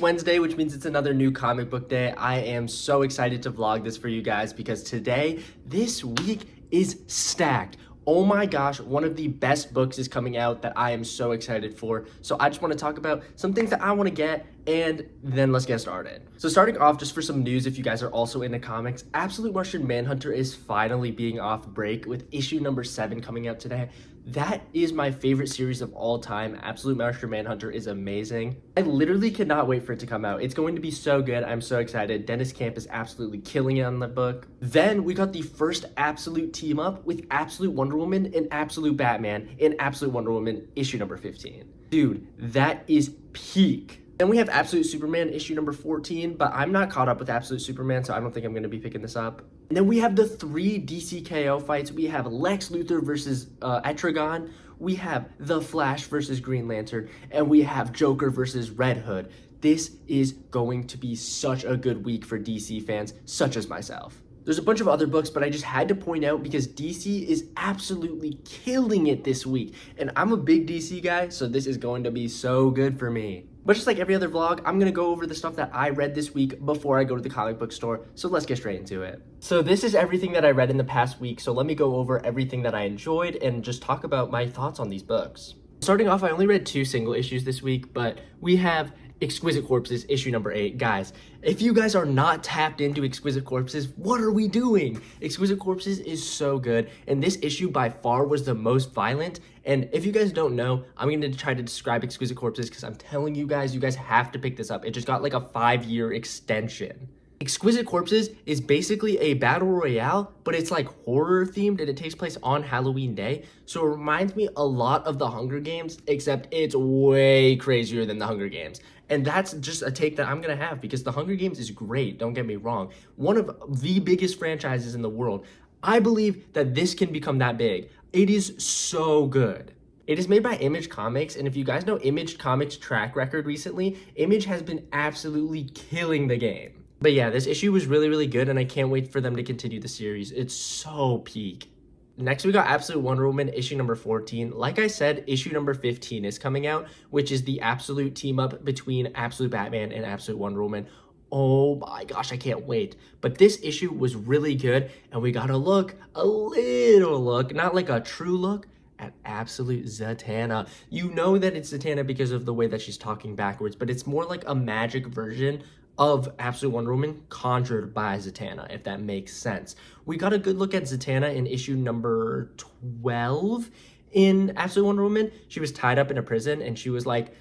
Wednesday, which means it's another new comic book day. I am so excited to vlog this for you guys because this week is stacked. Oh my gosh, one of the best books is coming out that I am so excited for. So I just want to talk about some things that I want to get, and then let's get started. So starting off, just for some news, if you guys are also into comics, Absolute Martian Manhunter is finally being off break with issue number 7 coming out today. That is my favorite series of all time. Absolute Martian Manhunter is amazing. I literally cannot wait for it to come out. It's going to be so good. I'm so excited. Dennis Camp is absolutely killing it on the book. Then we got the first Absolute team up with Absolute Wonder Woman and Absolute Batman in Absolute Wonder Woman issue number 15. Dude, that is peak. Then we have Absolute Superman issue number 14, but I'm not caught up with Absolute Superman, so I don't think I'm going to be picking this up. And then we have the 3 DCKO fights. We have Lex Luthor versus Etrigan. We have The Flash versus Green Lantern. And we have Joker versus Red Hood. This is going to be such a good week for DC fans, such as myself. There's a bunch of other books, but I just had to point out because DC is absolutely killing it this week. And I'm a big DC guy, so this is going to be so good for me. But just like every other vlog, I'm going to go over the stuff that I read this week before I go to the comic book store. So let's get straight into it. So this is everything that I read in the past week. So let me go over everything that I enjoyed and just talk about my thoughts on these books. Starting off, I only read 2 single issues this week, but we have Exquisite Corpses issue number 8. Guys, if you guys are not tapped into Exquisite Corpses, what are we doing? Exquisite Corpses is so good, and this issue by far was the most violent. And if you guys don't know, I'm going to try to describe Exquisite Corpses because I'm telling you guys have to pick this up. It just got like a 5-year extension. Exquisite Corpses is basically a battle royale, but it's like horror themed and it takes place on Halloween Day. So it reminds me a lot of the Hunger Games, except it's way crazier than the Hunger Games. And that's just a take that I'm going to have because the Hunger Games is great, don't get me wrong. One of the biggest franchises in the world. I believe that this can become that big. It is so good. It is made by Image Comics, and if you guys know Image Comics' track record recently, Image has been absolutely killing the game. But yeah, this issue was really, really good, and I can't wait for them to continue the series. It's so peak. Next, we got Absolute Wonder Woman issue number 14. Like I said, issue number 15 is coming out, which is the absolute team up between Absolute Batman and Absolute Wonder Woman. Oh my gosh, I can't wait. But this issue was really good, and we got a little look, not like a true look, at Absolute Zatanna. You know that it's Zatanna because of the way that she's talking backwards, but it's more like a magic version of Absolute Wonder Woman conjured by Zatanna, if that makes sense. We got a good look at Zatanna in issue number 12 in Absolute Wonder Woman. She was tied up in a prison and she was like,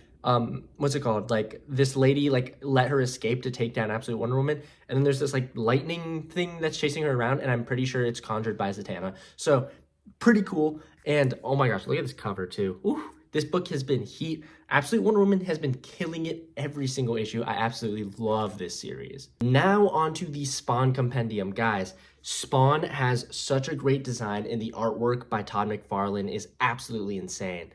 what's it called? Like this lady like let her escape to take down Absolute Wonder Woman. And then there's this like lightning thing that's chasing her around, and I'm pretty sure it's conjured by Zatanna. So pretty cool. And oh my gosh, look at this cover too. Ooh. This book has been heat. Absolute Wonder Woman has been killing it every single issue. I absolutely love this series. Now on to the Spawn Compendium. Guys, Spawn has such a great design, and the artwork by Todd McFarlane is absolutely insane.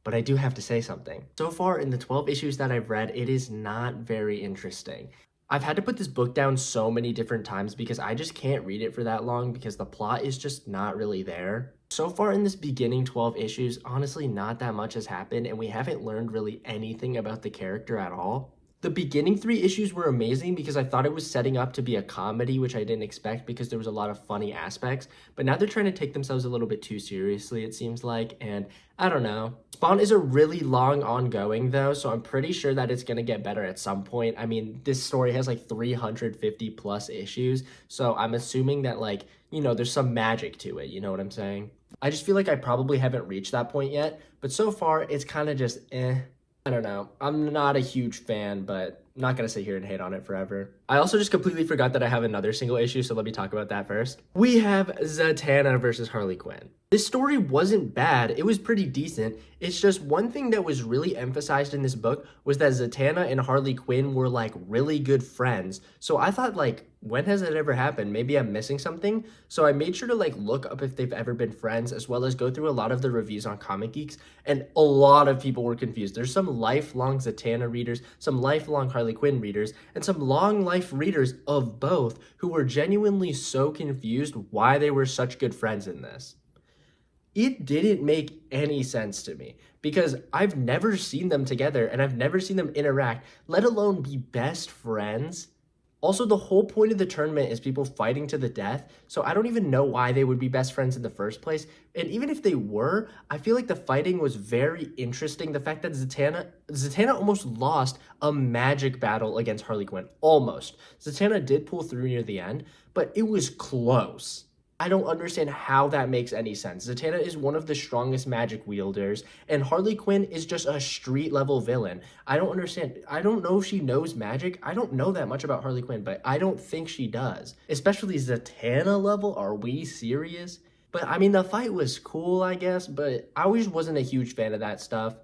But I do have to say something. So far in the 12 issues that I've read, it is not very interesting. I've had to put this book down so many different times because I just can't read it for that long because the plot is just not really there. So far in this beginning 12 issues, honestly, not that much has happened, and we haven't learned really anything about the character at all. The beginning 3 issues were amazing because I thought it was setting up to be a comedy, which I didn't expect because there was a lot of funny aspects. But now they're trying to take themselves a little bit too seriously, it seems like, and I don't know. Spawn is a really long ongoing though, so I'm pretty sure that it's going to get better at some point. I mean, this story has like 350 plus issues, so I'm assuming that like, you know, there's some magic to it, you know what I'm saying? I just feel like I probably haven't reached that point yet, but so far it's kind of just I don't know. I'm not a huge fan, but I'm not going to sit here and hate on it forever. I also just completely forgot that I have another single issue, so let me talk about that first. We have Zatanna versus Harley Quinn. This story wasn't bad. It was pretty decent. It's just one thing that was really emphasized in this book was that Zatanna and Harley Quinn were like really good friends. So I thought like, when has that ever happened? Maybe I'm missing something. So I made sure to like look up if they've ever been friends, as well as go through a lot of the reviews on Comic Geeks. And a lot of people were confused. There's some lifelong Zatanna readers, some lifelong Harley Quinn readers, and some long life readers of both who were genuinely so confused why they were such good friends in this. It didn't make any sense to me because I've never seen them together and I've never seen them interact, let alone be best friends. Also, the whole point of the tournament is people fighting to the death, so I don't even know why they would be best friends in the first place. And even if they were, I feel like the fighting was very interesting. The fact that Zatanna almost lost a magic battle against Harley Quinn. Almost. Zatanna did pull through near the end, but it was close. I don't understand how that makes any sense. Zatanna is one of the strongest magic wielders, and Harley Quinn is just a street level villain. I don't understand. I don't know if she knows magic. I don't know that much about Harley Quinn, but I don't think she does. Especially Zatanna level. Are we serious? But I mean, the fight was cool, I guess, but I always wasn't a huge fan of that stuff.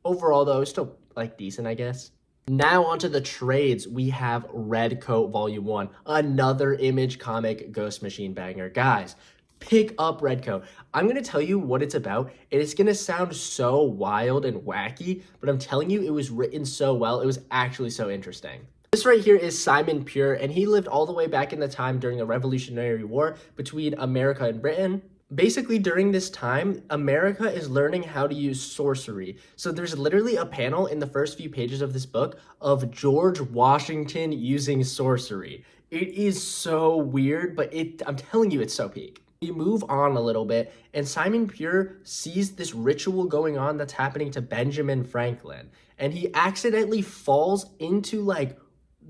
Overall, though, it's still like decent, I guess. Now onto the trades, we have Red Coat Volume 1, another Image comic Ghost Machine banger. Guys, pick up Red Coat. I'm going to tell you what it's about, and it's going to sound so wild and wacky, but I'm telling you, it was written so well, it was actually so interesting. This right here is Simon Pure, and he lived all the way back in the time during the Revolutionary War between America and Britain. Basically, during this time, America is learning how to use sorcery. So there's literally a panel in the first few pages of this book of George Washington using sorcery. It is so weird, but I'm telling you, it's so peak. We move on a little bit, and Simon Pure sees this ritual going on that's happening to Benjamin Franklin. And he accidentally falls into like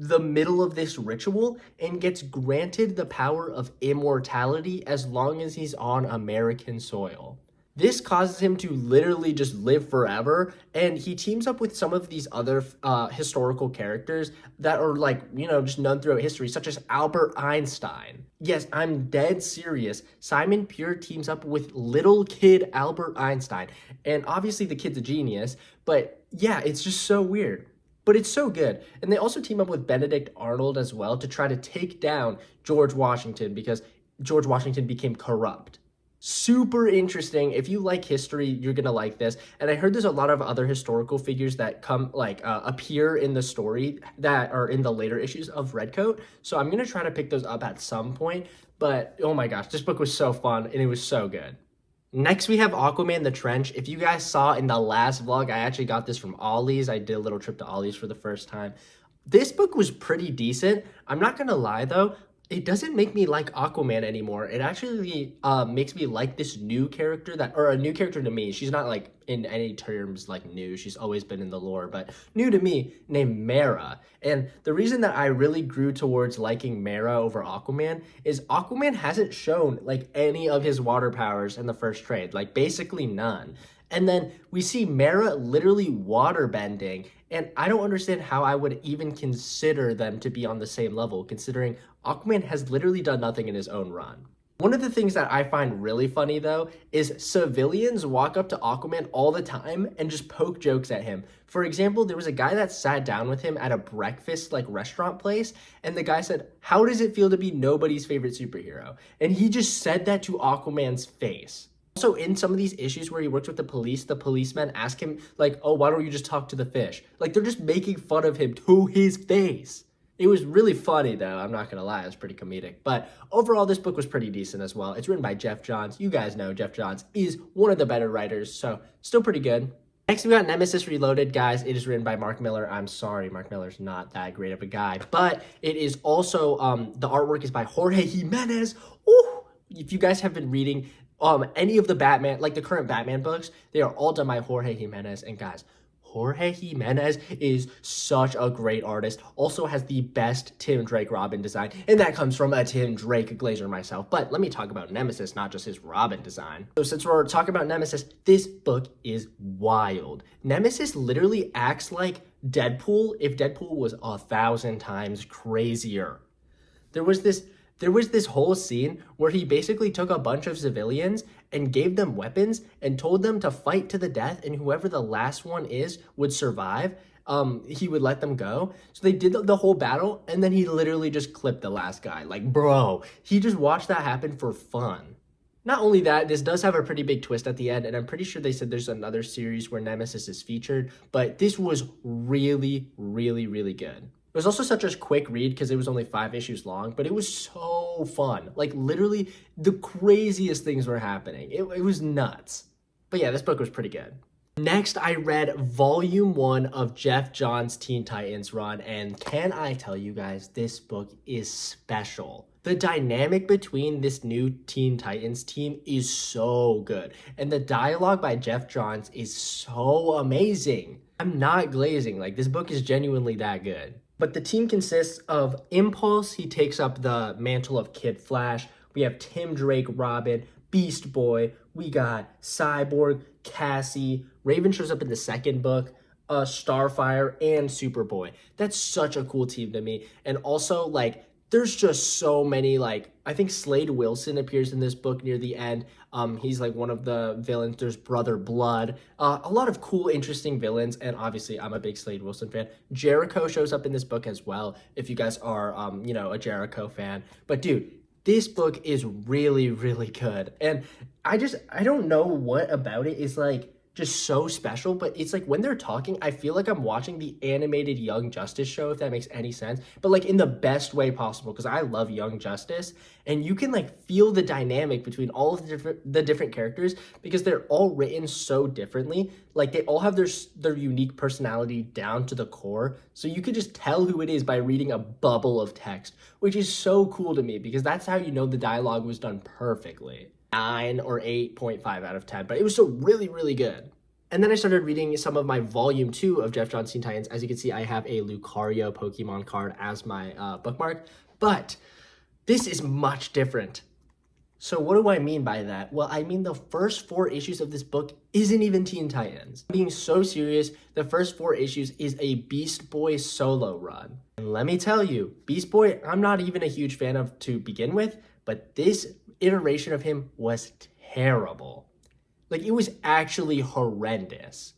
the middle of this ritual and gets granted the power of immortality as long as he's on American soil. This causes him to literally just live forever, and he teams up with some of these other historical characters that are like, just known throughout history, such as Albert Einstein. Yes, I'm dead serious. Simon Pure teams up with little kid Albert Einstein, and obviously the kid's a genius, but yeah, it's just so weird. But it's so good. And they also team up with Benedict Arnold as well to try to take down George Washington because George Washington became corrupt. Super interesting. If you like history, you're going to like this. And I heard there's a lot of other historical figures that appear in the story that are in the later issues of Redcoat. So I'm going to try to pick those up at some point. But oh my gosh, this book was so fun and it was so good. Next, we have Aquaman the Trench. If you guys saw in the last vlog, I actually got this from Ollie's. I did a little trip to Ollie's for the first time. This book was pretty decent. I'm not going to lie, though. It doesn't make me like Aquaman anymore. It actually makes me like this new character or a new character to me. She's not like in any terms like new. She's always been in the lore, but new to me, named Mera. And the reason that I really grew towards liking Mera over Aquaman is Aquaman hasn't shown like any of his water powers in the first trade, like basically none. And then we see Mera literally water bending, and I don't understand how I would even consider them to be on the same level, considering Aquaman has literally done nothing in his own run. One of the things that I find really funny, though, is civilians walk up to Aquaman all the time and just poke jokes at him. For example, there was a guy that sat down with him at a breakfast restaurant place, and the guy said, "How does it feel to be nobody's favorite superhero?" And he just said that to Aquaman's face. Also, in some of these issues where he works with the policemen ask him, "Oh, why don't you just talk to the fish?" Like, they're just making fun of him to his face. It was really funny, though. I'm not going to lie. It was pretty comedic. But overall, this book was pretty decent as well. It's written by Jeff Johns. You guys know Jeff Johns is one of the better writers, so still pretty good. Next, we got Nemesis Reloaded. Guys, it is written by Mark Miller. I'm sorry, Mark Miller's not that great of a guy. But it is also, the artwork is by Jorge Jimenez. Ooh, if you guys have been reading any of the Batman, the current Batman books, they are all done by Jorge Jimenez. And guys, Jorge Jimenez is such a great artist. Also has the best Tim Drake Robin design, and that comes from a Tim Drake glazer myself. But let me talk about Nemesis, not just his Robin design. So since we're talking about Nemesis, this book is wild. Nemesis literally acts like Deadpool if Deadpool was 1,000 times crazier. There was this whole scene where he basically took a bunch of civilians and gave them weapons and told them to fight to the death, and whoever the last one would survive. He would let them go. So they did the whole battle, and then he literally just clipped the last guy. Bro, he just watched that happen for fun. Not only that, this does have a pretty big twist at the end, and I'm pretty sure they said there's another series where Nemesis is featured, but this was really, really, really good. It was also such a quick read because it was only 5 issues long, but it was so so fun. Like literally the craziest things were happening. It was nuts. But yeah, this book was pretty good. Next, I read volume 1 of Jeff Johns' Teen Titans run, and can I tell you guys, this book is special. The dynamic between this new Teen Titans team is so good, and the dialogue by Jeff Johns is so amazing. I'm not glazing, like this book is genuinely that good. But the team consists of Impulse, he takes up the mantle of Kid Flash. We have Tim Drake Robin, Beast Boy, we got Cyborg, Cassie, Raven shows up in the second book, Starfire, and Superboy. That's such a cool team to me. And also, like, there's just so many, like, I think Slade Wilson appears in this book near the end. He's like one of the villains. There's Brother Blood. A lot of cool, interesting villains. And obviously, I'm a big Slade Wilson fan. Jericho shows up in this book as well, if you guys are, a Jericho fan. But dude, this book is really, really good. And I don't know what about it is like just so special, but it's like when they're talking, I feel like I'm watching the animated Young Justice show, if that makes any sense, but like in the best way possible, because I love Young Justice, and you can like feel the dynamic between all of the different characters because they're all written so differently. Like they all have their unique personality down to the core, so you could just tell who it is by reading a bubble of text, which is so cool to me because that's how you know the dialogue was done perfectly. 9 or 8.5 out of 10, but it was still really, really good. And then I started reading some of my volume 2 of Jeff Johns' Teen Titans. As you can see, I have a Lucario Pokemon card as my bookmark, but this is much different. So what do I mean by that? Well, I mean the first 4 issues of this book isn't even Teen Titans. Being so serious, the first 4 issues is a Beast Boy solo run. And let me tell you, Beast Boy, I'm not even a huge fan of to begin with, but this iteration of him was terrible. Like, it was actually horrendous.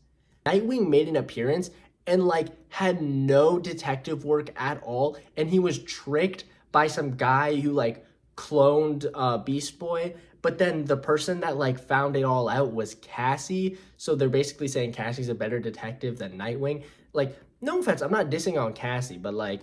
Nightwing made an appearance and like had no detective work at all, and he was tricked by some guy who like cloned Beast Boy, but then the person that like found it all out was Cassie, so they're basically saying Cassie's a better detective than Nightwing. Like, no offense, I'm not dissing on Cassie, but like,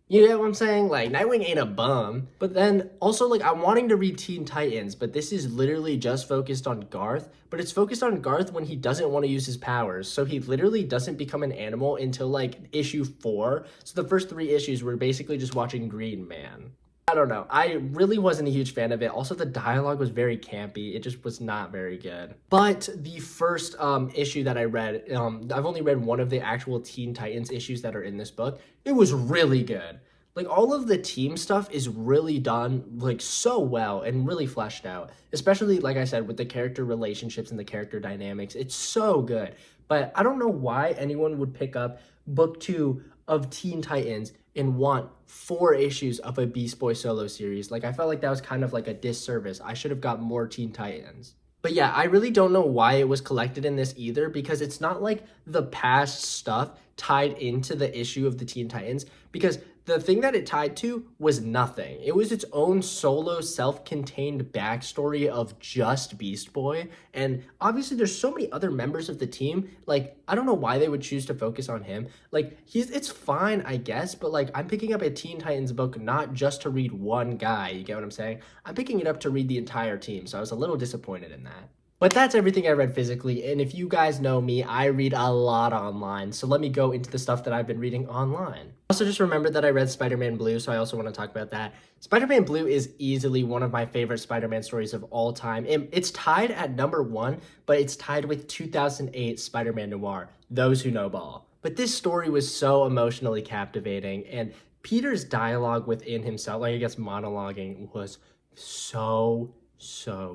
you get what I'm saying? Like, Nightwing ain't a bum. But then, also, like, I'm wanting to read Teen Titans, but this is literally just focused on Garth. But it's focused on Garth when he doesn't want to use his powers. So he literally doesn't become an animal until, like, issue 4. So the first 3 issues were basically just watching Green Man. I don't know. I really wasn't a huge fan of it. Also, the dialogue was very campy. It just was not very good. But the first issue that I read, I've only read one of the actual Teen Titans issues that are in this book. It was really good. Like, all of the team stuff is really done, like, so well and really fleshed out. Especially, like I said, with the character relationships and the character dynamics. It's so good. But I don't know why anyone would pick up book 2 of Teen Titans and want 4 issues of a Beast Boy solo series. Like, I felt like that was kind of like a disservice. I should have got more Teen Titans. But yeah, I really don't know why it was collected in this either, because it's not like the past stuff tied into the issue of the Teen Titans, because the thing that it tied to was nothing. It was its own solo, self-contained backstory of just Beast Boy. And obviously there's so many other members of the team. Like, I don't know why they would choose to focus on him. Like, it's fine, I guess, but like, I'm picking up a Teen Titans book not just to read one guy, you get what I'm saying? I'm picking it up to read the entire team, so I was a little disappointed in that. But that's everything I read physically, and if you guys know me, I read a lot online, so let me go into the stuff that I've been reading online. Also, just remember that I read Spider-Man Blue, so I also want to talk about that. Spider-Man Blue is easily one of my favorite Spider-Man stories of all time. It's tied at number 1, but it's tied with 2008 Spider-Man Noir, Those Who Know Ball. But this story was so emotionally captivating, and Peter's dialogue within himself, like I guess monologuing, was so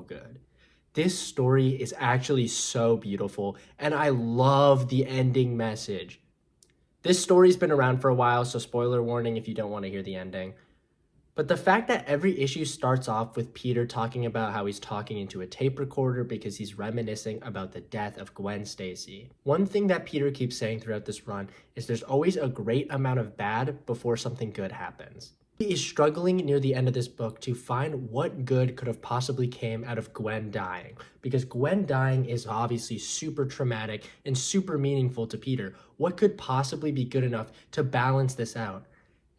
good. This story is actually so beautiful, and I love the ending message. This story's been around for a while, so spoiler warning if you don't want to hear the ending. But the fact that every issue starts off with Peter talking about how he's talking into a tape recorder because he's reminiscing about the death of Gwen Stacy. One thing that Peter keeps saying throughout this run is there's always a great amount of bad before something good happens. He is struggling near the end of this book to find what good could have possibly came out of Gwen dying, because Gwen dying is obviously super traumatic and super meaningful to Peter. What could possibly be good enough to balance this out?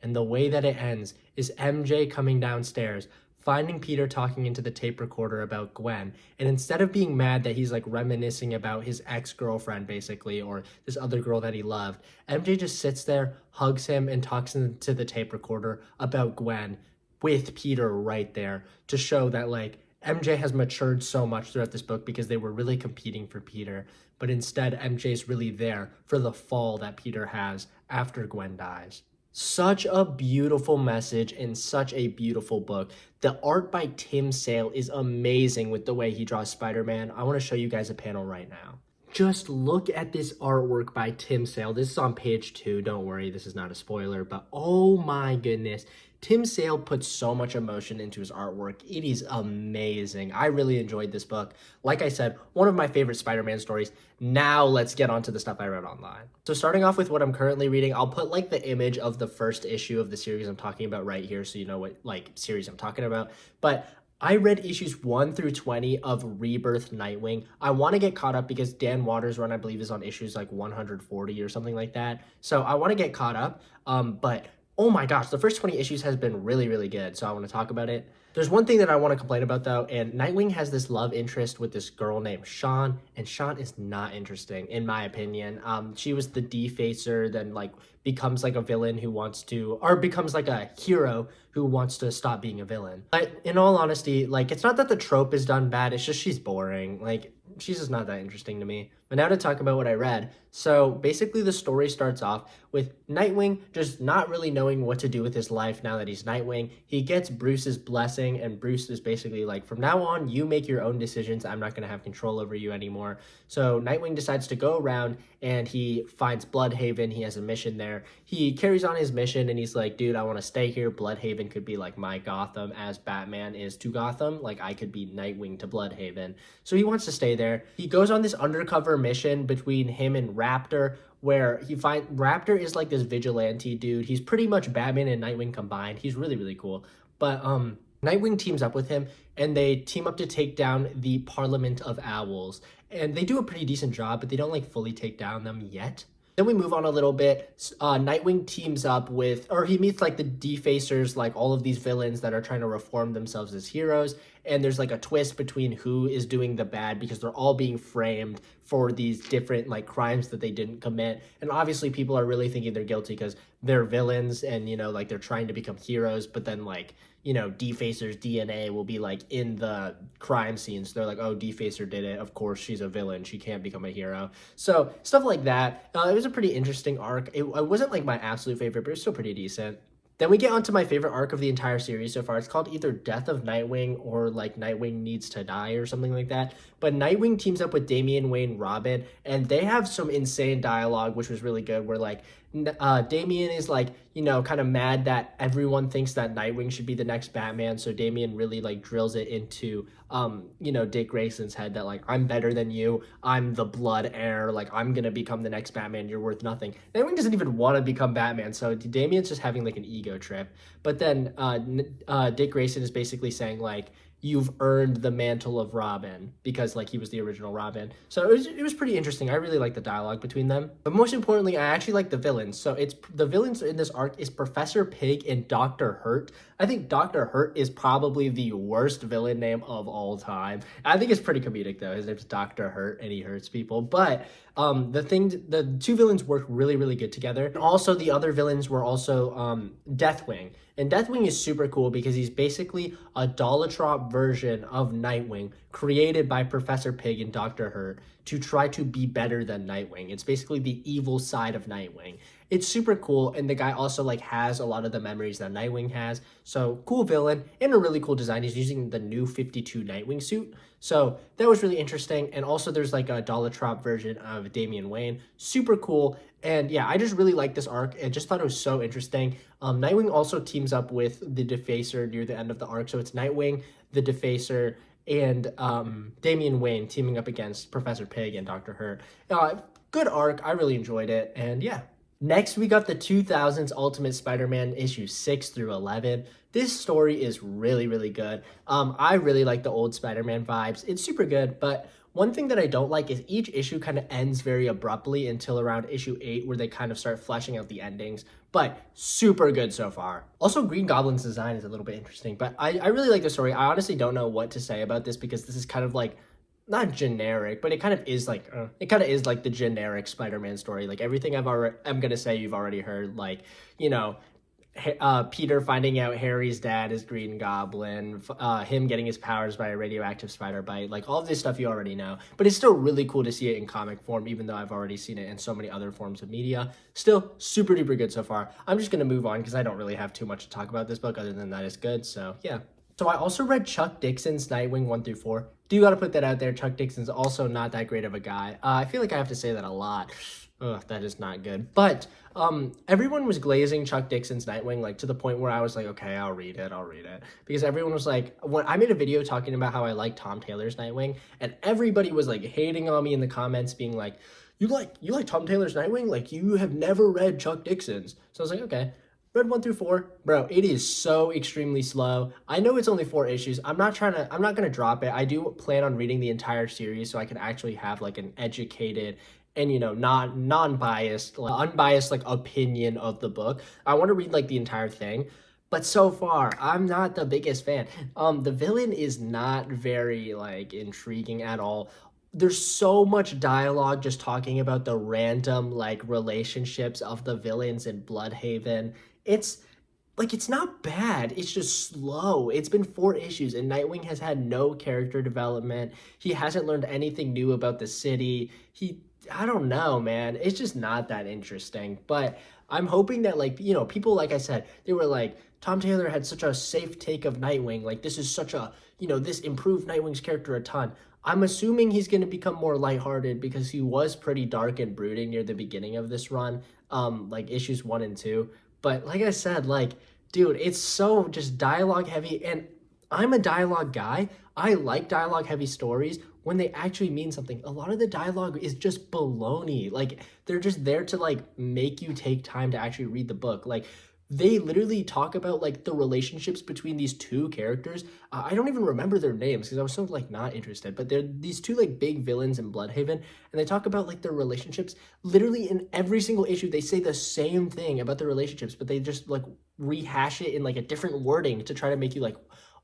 And the way that it ends is MJ coming downstairs, finding Peter talking into the tape recorder about Gwen. And instead of being mad that he's like reminiscing about his ex-girlfriend basically, or this other girl that he loved, MJ just sits there, hugs him, and talks into the tape recorder about Gwen with Peter right there to show that like MJ has matured so much throughout this book because they were really competing for Peter. But instead, MJ's really there for the fall that Peter has after Gwen dies. Such a beautiful message and such a beautiful book. The art by Tim Sale is amazing with the way he draws Spider-Man. I want to show you guys a panel right now. Just look at this artwork by Tim Sale. This is on page 2. Don't worry, this is not a spoiler, but oh my goodness. Tim Sale puts so much emotion into his artwork. It is amazing. I really enjoyed this book. Like I said, one of my favorite Spider-Man stories. Now let's get on to the stuff I read online. So starting off with what I'm currently reading, I'll put like the image of the first issue of the series I'm talking about right here so you know what like series I'm talking about. But I read issues 1 through 20 of Rebirth Nightwing. I want to get caught up because Dan Watters' run, I believe, is on issues like 140 or something like that. So I want to get caught up, but oh my gosh, the first 20 issues has been really, really good, so I want to talk about it. There's one thing that I want to complain about, though, and Nightwing has this love interest with this girl named Shawn, and Shawn is not interesting, in my opinion. She was the defacer, then, like, becomes, like, a villain who wants to, or becomes, like, a hero who wants to stop being a villain. But in all honesty, like, it's not that the trope is done bad, it's just she's boring. Like, she's just not that interesting to me. But now to talk about what I read. So basically the story starts off with Nightwing just not really knowing what to do with his life now that he's Nightwing. He gets Bruce's blessing, and Bruce is basically like, from now on, you make your own decisions. I'm not going to have control over you anymore. So Nightwing decides to go around and he finds Bloodhaven. He has a mission there. He carries on his mission and he's like, dude, I want to stay here. Bloodhaven could be like my Gotham as Batman is to Gotham. Like I could be Nightwing to Bloodhaven. So he wants to stay there. He goes on this undercover mission between him and Raptor, where Raptor is like this vigilante dude. He's pretty much Batman and Nightwing combined. He's really, really cool. But Nightwing teams up with him, and they team up to take down the Parliament of Owls. And they do a pretty decent job, but they don't like fully take down them yet. Then we move on a little bit. Nightwing teams up with, or he meets like the defacers, like all of these villains that are trying to reform themselves as heroes. And there's like a twist between who is doing the bad because they're all being framed for these different like crimes that they didn't commit. And obviously people are really thinking they're guilty because they're villains and, you know, like they're trying to become heroes. But then like, you know, Defacer's DNA will be like in the crime scenes. So they're like, oh, Defacer did it. Of course, she's a villain. She can't become a hero. So stuff like that. It was a pretty interesting arc. It wasn't like my absolute favorite, but it was still pretty decent. Then we get onto my favorite arc of the entire series so far. It's called either Death of Nightwing or like Nightwing Needs to Die or something like that. But Nightwing teams up with Damian Wayne Robin, and they have some insane dialogue, which was really good, where like Damian is like, you know, kind of mad that everyone thinks that Nightwing should be the next Batman. So Damian really like drills it into, you know, Dick Grayson's head that like, I'm better than you. I'm the blood heir. Like I'm going to become the next Batman. You're worth nothing. Nightwing doesn't even want to become Batman. So Damian's just having like an ego trip. But then Dick Grayson is basically saying like, you've earned the mantle of Robin because like he was the original Robin. So it was pretty interesting. I really like the dialogue between them. But most importantly, I actually like the villains. So it's the villains in this arc is Professor Pig and Dr. Hurt. I think Dr. Hurt is probably the worst villain name of all time. I think it's pretty comedic though. His name's Dr. Hurt and he hurts people. But the two villains work really, really good together. And also the other villains were also Deathwing. And Deathwing is super cool because he's basically a Dolatrop version of Nightwing created by Professor Pig and Dr. Hurt to try to be better than Nightwing. It's basically the evil side of Nightwing. It's super cool, and the guy also like has a lot of the memories that Nightwing has. So cool villain and a really cool design. He's using the new 52 Nightwing suit. So that was really interesting. And also there's like a Dolatrop version of Damian Wayne. Super cool. And yeah, I just really like this arc and just thought it was so interesting. Nightwing also teams up with the Defacer near the end of the arc. So it's Nightwing, the Defacer, and Damian Wayne teaming up against Professor Pig and Dr. Hurt. Good arc. I really enjoyed it. And yeah. Next, we got the 2000s Ultimate Spider-Man issue 6 through 11. This story is really, really good. I really like the old Spider-Man vibes. It's super good, but One thing that I don't like is each issue kind of ends very abruptly until around issue 8 where they kind of start fleshing out the endings, but super good so far. Also, Green Goblin's design is a little bit interesting, but I really like the story. I honestly don't know what to say about this because this is kind of like not generic, but it kind of is like the generic Spider-Man story. Like everything I'm gonna say you've already heard. Like, you know, Peter finding out Harry's dad is Green Goblin, him getting his powers by a radioactive spider bite, like all of this stuff you already know. But it's still really cool to see it in comic form, even though I've already seen it in so many other forms of media. Still super duper good so far. I'm just gonna move on because I don't really have too much to talk about this book other than that it's good. So yeah. So I also read Chuck Dixon's Nightwing 1 through 4. Do gotta put that out there. Chuck Dixon's also not that great of a guy. I feel like I have to say that a lot. Ugh, that is not good. But everyone was glazing Chuck Dixon's Nightwing, like to the point where I was like, okay, I'll read it. Because everyone was like, when I made a video talking about how I like Tom Taylor's Nightwing, and everybody was like hating on me in the comments, being like, you like Tom Taylor's Nightwing? Like you have never read Chuck Dixon's. So I was like, okay. Read 1 through 4. Bro, it is so extremely slow. I know it's only 4 issues. I'm not gonna drop it. I do plan on reading the entire series so I can actually have like an educated and, you know, not non-biased, like, unbiased like opinion of the book. I want to read like the entire thing. But so far, I'm not the biggest fan. The villain is not very like intriguing at all. There's so much dialogue just talking about the random like relationships of the villains in Bloodhaven. It's not bad. It's just slow. It's been 4 issues and Nightwing has had no character development. He hasn't learned anything new about the city. I don't know, man. It's just not that interesting. But I'm hoping that, like, you know, people, like I said, they were like, Tom Taylor had such a safe take of Nightwing. Like, this is such a, you know, this improved Nightwing's character a ton. I'm assuming he's going to become more lighthearted because he was pretty dark and brooding near the beginning of this run, like issues 1 and 2. But like I said, like, dude, it's so just dialogue heavy. And I'm a dialogue guy. I like dialogue heavy stories when they actually mean something. A lot of the dialogue is just baloney. Like, they're just there to like make you take time to actually read the book. Like, they literally talk about like the relationships between these 2 characters. I don't even remember their names because I was so like not interested, but they're these 2 like big villains in Bloodhaven, and they talk about like their relationships. Literally in every single issue, they say the same thing about their relationships, but they just like rehash it in like a different wording to try to make you like,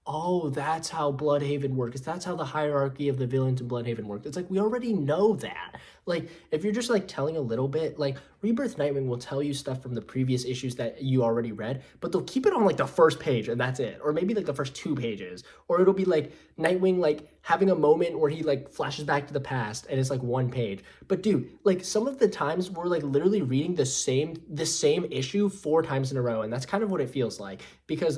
oh, that's how Bloodhaven works. That's how the hierarchy of the villains in Bloodhaven works. It's like, we already know that. Like, if you're just like telling a little bit, like Rebirth Nightwing will tell you stuff from the previous issues that you already read, but they'll keep it on like the first page and that's it. Or maybe like the first 2 pages. Or it'll be like Nightwing like having a moment where he like flashes back to the past and it's like 1 page. But dude, like some of the times we're like literally reading the same issue 4 times in a row, and that's kind of what it feels like because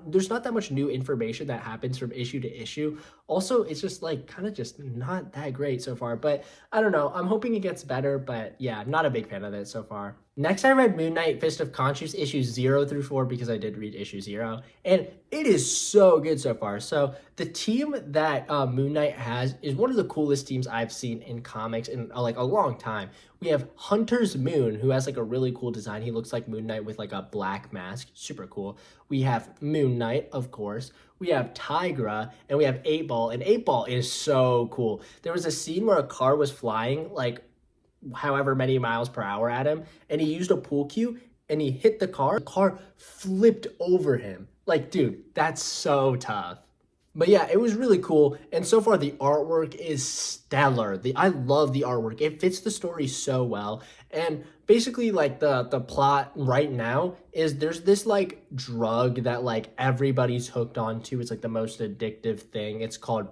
there's not that much new information that happens from issue to issue. Also, it's just like kind of just not that great so far, but I don't know. I'm hoping it gets better, but yeah, I'm not a big fan of it so far. Next, I read Moon Knight Fist of Conscience issues 0 through 4 because I did read issue 0, and it is so good so far. So the team that Moon Knight has is one of the coolest teams I've seen in comics in like a long time. We have Hunter's Moon, who has like a really cool design. He looks like Moon Knight with like a black mask, super cool. We have Moon Knight, of course. We have Tigra, and we have 8 Ball, and 8 Ball is so cool. There was a scene where a car was flying like however many miles per hour at him, and he used a pool cue and he hit the car flipped over him. Like, dude, that's so tough. But yeah, it was really cool, and so far the artwork is stellar. I love the artwork. It fits the story so well, and basically like the plot right now is there's this like drug that like everybody's hooked onto. It's like the most addictive thing. It's called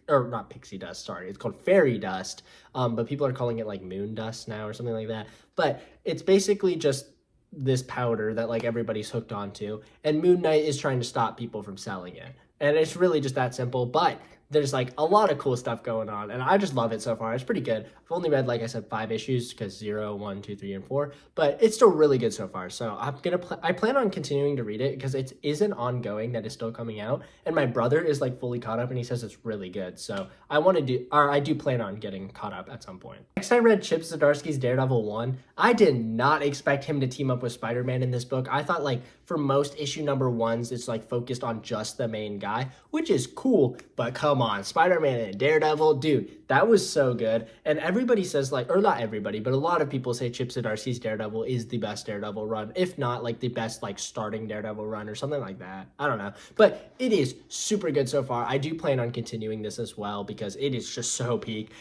not pixie dust, sorry. It's called fairy dust, but people are calling it like moon dust now or something like that. But it's basically just this powder that like everybody's hooked onto, and Moon Knight is trying to stop people from selling it. And it's really just that simple, but there's like a lot of cool stuff going on, and I just love it so far. It's pretty good. I've only read, like I said, 5 issues because 0, 1, 2, 3, and 4, but it's still really good so far. So I plan on continuing to read it because it is an ongoing that is still coming out, and my brother is like fully caught up, and he says it's really good. So I do plan on getting caught up at some point. Next, I read Chip Zdarsky's Daredevil 1. I did not expect him to team up with Spider-Man in this book. I thought like for most issue number ones, it's like focused on just the main guy, which is cool. But come on, Spider-Man and Daredevil, dude, that was so good. And everybody says like, or not everybody, but a lot of people say Chip Zdarsky's Daredevil is the best Daredevil run, if not like the best like starting Daredevil run or something like that. I don't know, but it is super good so far. I do plan on continuing this as well because it is just so peak.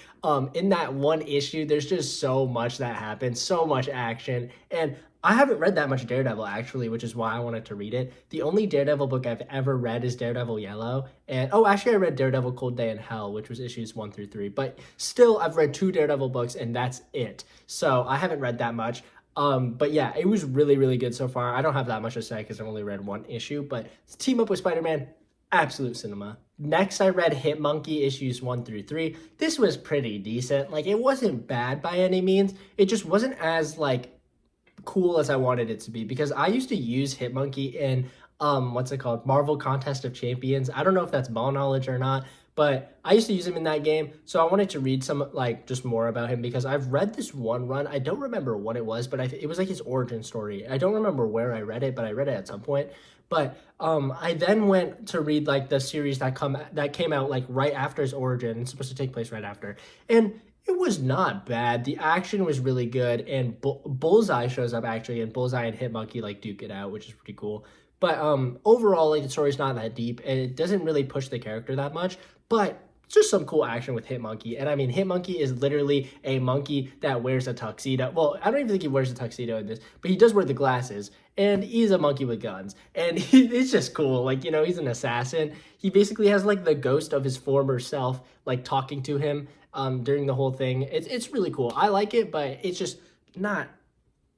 In that one issue, there's just so much that happens, so much action, and I haven't read that much Daredevil actually, which is why I wanted to read it. The only Daredevil book I've ever read is Daredevil Yellow, and actually I read Daredevil Cold Day in Hell, which was issues 1 through 3, but still I've read 2 Daredevil books and that's it. So I haven't read that much. But yeah, it was really, really good so far. I don't have that much to say because I've only read 1 issue, but team up with Spider-Man, absolute cinema. Next, I read Hit Monkey issues 1 through 3. This was pretty decent. Like, it wasn't bad by any means. It just wasn't as, like, cool as I wanted it to be because I used to use Hit Monkey in, what's it called? Marvel Contest of Champions. I don't know if that's ball knowledge or not, but I used to use him in that game. So I wanted to read some, like, just more about him because I've read this one run. I don't remember what it was, but it was like his origin story. I don't remember where I read it, but I read it at some point. But I then went to read like the series that came out like right after his origin. It's supposed to take place right after, and it was not bad. The action was really good, and Bullseye shows up actually, and Bullseye and Hitmonkey like duke it out, which is pretty cool. But overall, like the story's not that deep, and it doesn't really push the character that much. But just some cool action with Hitmonkey. And I mean, Hitmonkey is literally a monkey that wears a tuxedo. Well, I don't even think he wears a tuxedo in this, but he does wear the glasses. And he's a monkey with guns. And it's just cool. Like, you know, he's an assassin. He basically has like the ghost of his former self, like talking to him during the whole thing. It's really cool. I like it, but it's just not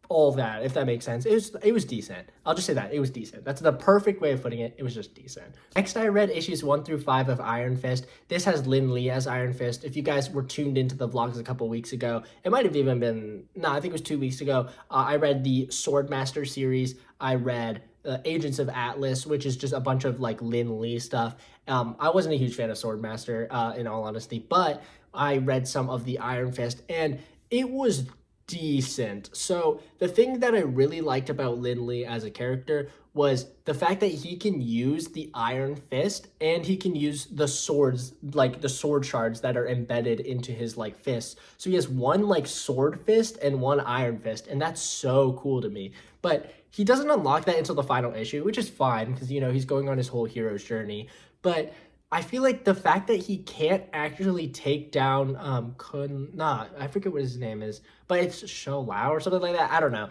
all that, if that makes sense. It was decent. I'll just say that. It was decent. That's the perfect way of putting it. It was just decent. Next, I read issues 1 through 5 of Iron Fist. This has Lin Lee as Iron Fist. If you guys were tuned into the vlogs a couple weeks ago, it might have even been, no, I think it was 2 weeks ago. I read the Swordmaster series. I read Agents of Atlas, which is just a bunch of like Lin Lee stuff. I wasn't a huge fan of Swordmaster, in all honesty, but I read some of the Iron Fist, and it was decent. So the thing that I really liked about Lin Lee as a character was the fact that he can use the Iron Fist and he can use the swords, like the sword shards that are embedded into his like fists. So he has one like sword fist and one Iron Fist, and that's so cool to me. But he doesn't unlock that until the final issue, which is fine because, you know, he's going on his whole hero's journey. But I feel like the fact that he can't actually take down I forget what his name is, but it's Shou Lao or something like that. I don't know.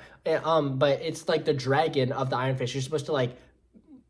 But it's like the dragon of the Iron Fist. You're supposed to like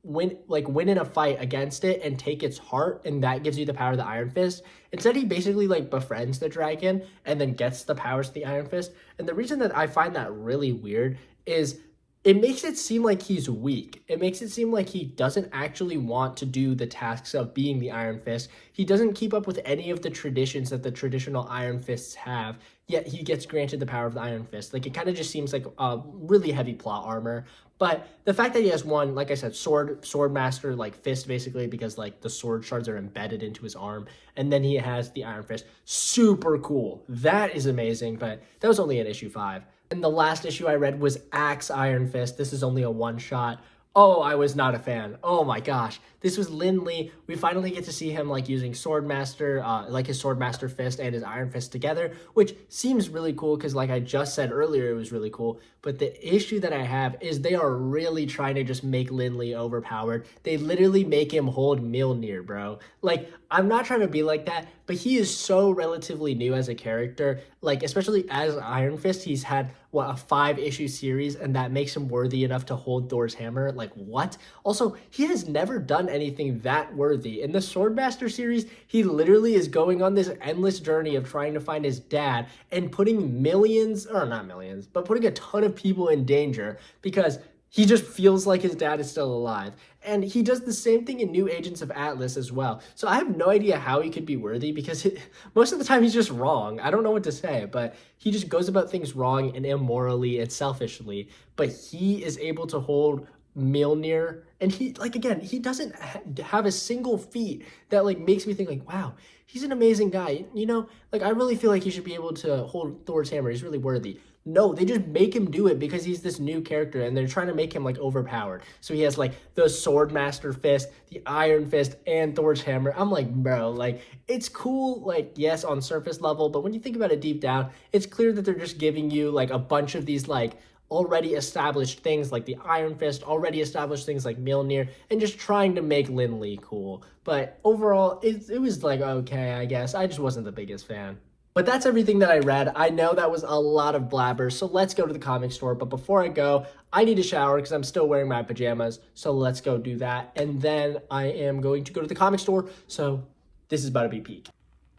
win in a fight against it and take its heart, and that gives you the power of the Iron Fist. Instead, he basically like befriends the dragon and then gets the powers of the Iron Fist. And the reason that I find that really weird is it makes it seem like he's weak. It makes it seem like he doesn't actually want to do the tasks of being the Iron Fist. He doesn't keep up with any of the traditions that the traditional Iron Fists have, yet he gets granted the power of the Iron Fist. Like, it kind of just seems like a really heavy plot armor. But the fact that he has one, like I said, swordmaster, like fist basically, because like the sword shards are embedded into his arm, and then he has the Iron Fist, super cool. That is amazing, but that was only in issue 5. And the last issue I read was Axe Iron Fist. This is only a one-shot. Oh, I was not a fan. Oh my gosh. This was Lin Lee. We finally get to see him like using Swordmaster, like his Swordmaster fist and his Iron Fist together, which seems really cool because like I just said earlier, it was really cool. But the issue that I have is they are really trying to just make Lin Lee overpowered. They literally make him hold Mjolnir, bro. Like, I'm not trying to be like that, but he is so relatively new as a character. Like, especially as Iron Fist, he's had, what, a 5-issue series, and that makes him worthy enough to hold Thor's hammer. Like, what? Also, he has never done anything that worthy. In the Swordmaster series, he literally is going on this endless journey of trying to find his dad and putting millions, or not millions, but putting a ton of people in danger because he just feels like his dad is still alive. And he does the same thing in New Agents of Atlas as well. So I have no idea how he could be worthy because most of the time he's just wrong. I don't know what to say, but he just goes about things wrong and immorally and selfishly. But he is able to hold Mjolnir, and he, like, again, he doesn't have a single feat that like makes me think like, wow, he's an amazing guy. You know, like, I really feel like he should be able to hold Thor's hammer. He's really worthy. No, they just make him do it because he's this new character and they're trying to make him like overpowered. So he has like the Swordmaster Fist, the Iron Fist, and Thor's Hammer. I'm like, bro, like it's cool, like yes, on surface level, but when you think about it deep down, it's clear that they're just giving you like a bunch of these like already established things like the Iron Fist, already established things like Mjolnir, and just trying to make Lin Lee cool. But overall, it was like okay, I guess. I just wasn't the biggest fan. But that's everything that I read. I know that was a lot of blabber, so let's go to the comic store. But before I go, I need a shower because I'm still wearing my pajamas. So let's go do that. And then I am going to go to the comic store. So this is about to be peak.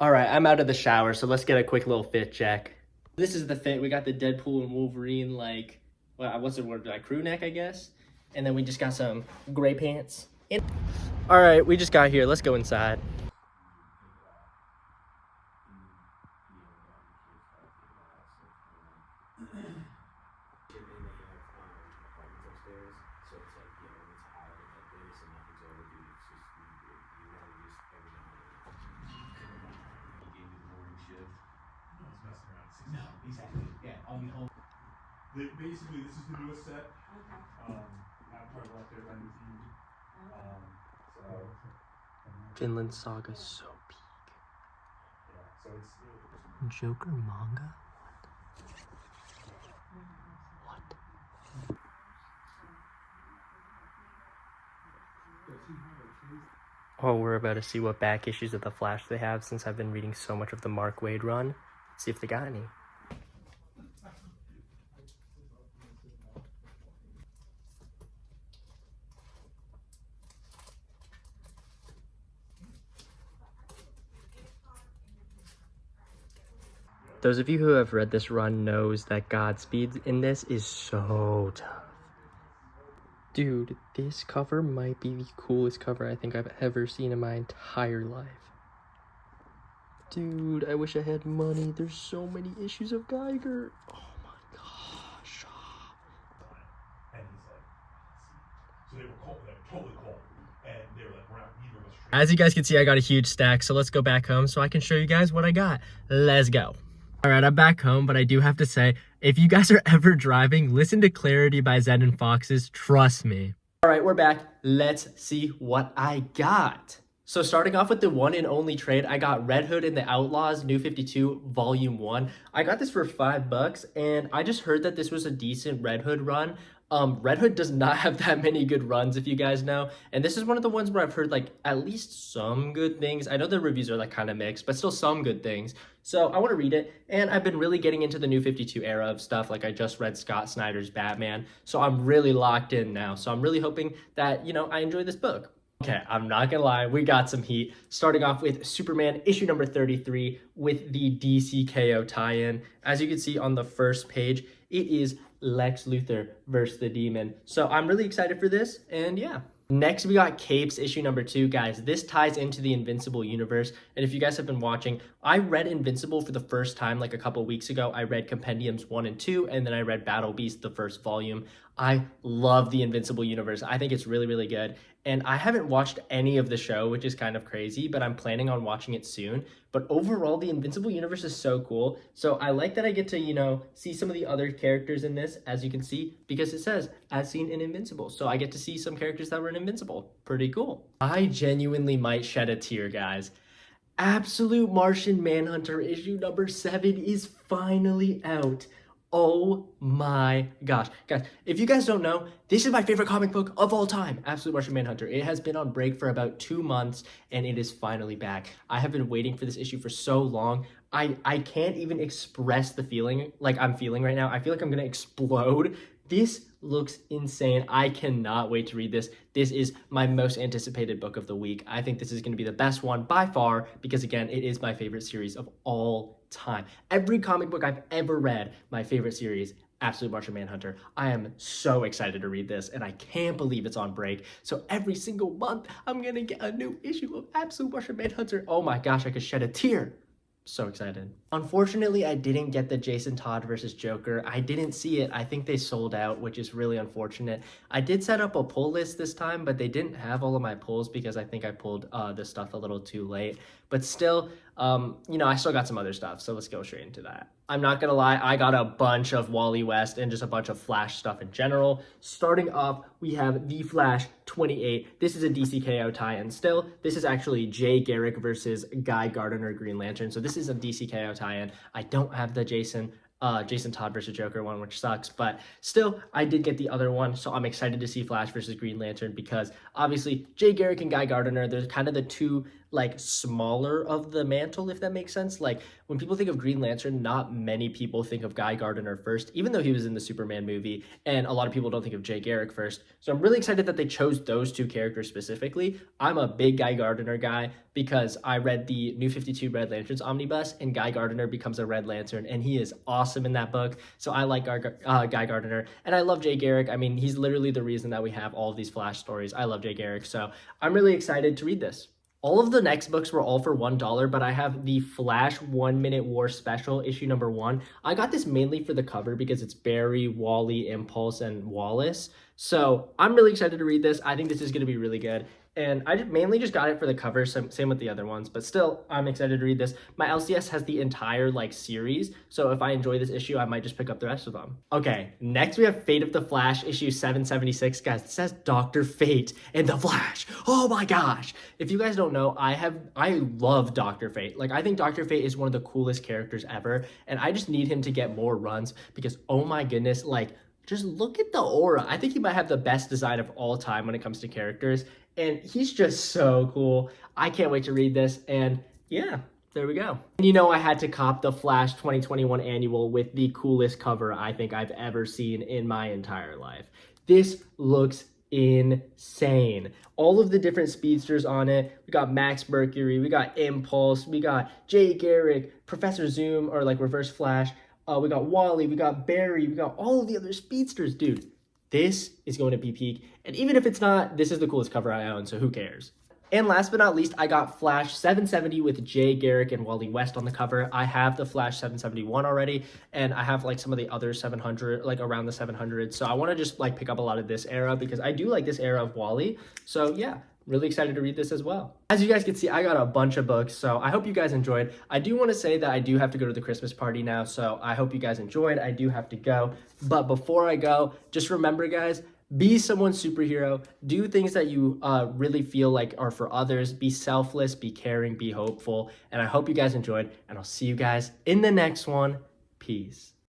All right, I'm out of the shower, so let's get a quick little fit check. This is the fit. We got the Deadpool and Wolverine, like, what's the word? Like crew neck, I guess. And then we just got some gray pants. All right, we just got here. Let's go inside. Basically, this is the newest set. I'm part of their new feud. Finland Saga so peak. Yeah, so it's Joker manga? What? Oh, we're about to see what back issues of The Flash they have since I've been reading so much of the Mark Waid run. See if they got any. Those of you who have read this run knows that Godspeed in this is so tough. Dude, this cover might be the coolest cover I think I've ever seen in my entire life. Dude, I wish I had money. There's so many issues of Geiger. Oh my gosh. and he said, so they were cold, they were totally cold, and they were like, we're not neither of us. As you guys can see, I got a huge stack, so let's go back home so I can show you guys what I got. Let's go. All right, I'm back home, but I do have to say, if you guys are ever driving, listen to Clarity by Zed and Foxes. Trust me. All right, we're back. Let's see what I got. So starting off with the one and only trade, I got Red Hood and the Outlaws, New 52, Volume 1. I got this for $5, and I just heard that this was a decent Red Hood run. Red Hood does not have that many good runs, if you guys know, and this is one of the ones where I've heard like at least some good things. I know the reviews are like kind of mixed, but still some good things. So I want to read it, and I've been really getting into the New 52 era of stuff. Like I just read Scott Snyder's Batman, so I'm really locked in now. So I'm really hoping that, you know, I enjoy this book. Okay, I'm not gonna lie, we got some heat. Starting off with Superman issue number 33 with the DCKO tie-in. As you can see on the first page, it is Lex Luthor versus the Demon. So I'm really excited for this, and yeah. Next, we got Capes issue number 2. Guys, this ties into the Invincible universe. And if you guys have been watching, I read Invincible for the first time like a couple weeks ago. I read Compendiums 1 and 2, and then I read Battle Beast, the first volume. I love the Invincible universe. I think it's really, really good. And I haven't watched any of the show, which is kind of crazy, but I'm planning on watching it soon. But overall, the Invincible universe is so cool. So I like that I get to, you know, see some of the other characters in this, as you can see, because it says, as seen in Invincible. So I get to see some characters that were in Invincible. Pretty cool. I genuinely might shed a tear, guys. Absolute Martian Manhunter issue number 7 is finally out. Oh my gosh. Guys, if you guys don't know, this is my favorite comic book of all time, Absolute Martian Manhunter. It has been on break for about 2 months, and it is finally back. I have been waiting for this issue for so long. I can't even express the feeling like I'm feeling right now. I feel like I'm gonna explode. This looks insane. I cannot wait to read this. This is my most anticipated book of the week. I think this is going to be the best one by far because, again, it is my favorite series of all time. Every comic book I've ever read, my favorite series, Absolute Martian Manhunter. I am so excited to read this, and I can't believe it's on break. So every single month, I'm going to get a new issue of Absolute Martian Manhunter. Oh my gosh, I could shed a tear. So excited. Unfortunately, I didn't get the Jason Todd versus Joker. I didn't see it. I think they sold out, which is really unfortunate. I did set up a pull list this time, but they didn't have all of my pulls because I think I pulled the stuff a little too late. But still, I still got some other stuff, so let's go straight into that. I'm not gonna lie, I got a bunch of Wally West and just a bunch of Flash stuff in general. Starting off, we have The Flash 28. This is a DCKO tie-in still. This is actually Jay Garrick versus Guy Gardner Green Lantern. So this is a DCKO tie-in. I don't have the Jason Todd versus Joker one, which sucks, but still, I did get the other one, so I'm excited to see Flash versus Green Lantern because obviously Jay Garrick and Guy Gardner, they're kind of the two smaller of the mantle, if that makes sense. Like when people think of Green Lantern, not many people think of Guy Gardner first, even though he was in the Superman movie, and a lot of people don't think of Jay Garrick first. So I'm really excited that they chose those two characters specifically. I'm a big Guy Gardner guy because I read the New 52 Red Lanterns omnibus, and Guy Gardner becomes a Red Lantern, and he is awesome in that book. So I like Guy Gardner, and I love Jay Garrick. I mean, he's literally the reason that we have all of these Flash stories. I love Jay Garrick, so I'm really excited to read this. All of the next books were all for $1, but I have the Flash 1 Minute War Special, issue number 1. I got this mainly for the cover because it's Barry, Wally, Impulse, and Wallace. So I'm really excited to read this. I think this is going to be really good. And I mainly just got it for the cover, same with the other ones. But still, I'm excited to read this. My LCS has the entire series, so if I enjoy this issue, I might just pick up the rest of them. Okay, next we have Fate of the Flash, issue 776. Guys, it says Dr. Fate and the Flash. Oh my gosh! If you guys don't know, I love Dr. Fate. I think Dr. Fate is one of the coolest characters ever, and I just need him to get more runs because, oh my goodness, just look at the aura. I think he might have the best design of all time when it comes to characters. And he's just so cool. I can't wait to read this. And yeah, there we go. And I had to cop the Flash 2021 annual with the coolest cover I think I've ever seen in my entire life. This looks insane. All of the different speedsters on it. We got Max Mercury, we got Impulse, we got Jay Garrick, Professor Zoom, or Reverse Flash. We got Wally, we got Barry, we got all of the other speedsters, dude. This is going to be peak. And even if it's not, this is the coolest cover I own, so who cares? And last but not least, I got Flash 770 with Jay Garrick and Wally West on the cover. I have the Flash 771 already, and I have some of the other 700, around the 700. So I want to just pick up a lot of this era because I do like this era of Wally. So yeah, really excited to read this as well. As you guys can see, I got a bunch of books, so I hope you guys enjoyed. I do want to say that I do have to go to the Christmas party now, so I hope you guys enjoyed. I do have to go. But before I go, just remember, guys, be someone's superhero. Do things that you really feel like are for others. Be selfless, be caring, be hopeful. And I hope you guys enjoyed, and I'll see you guys in the next one. Peace.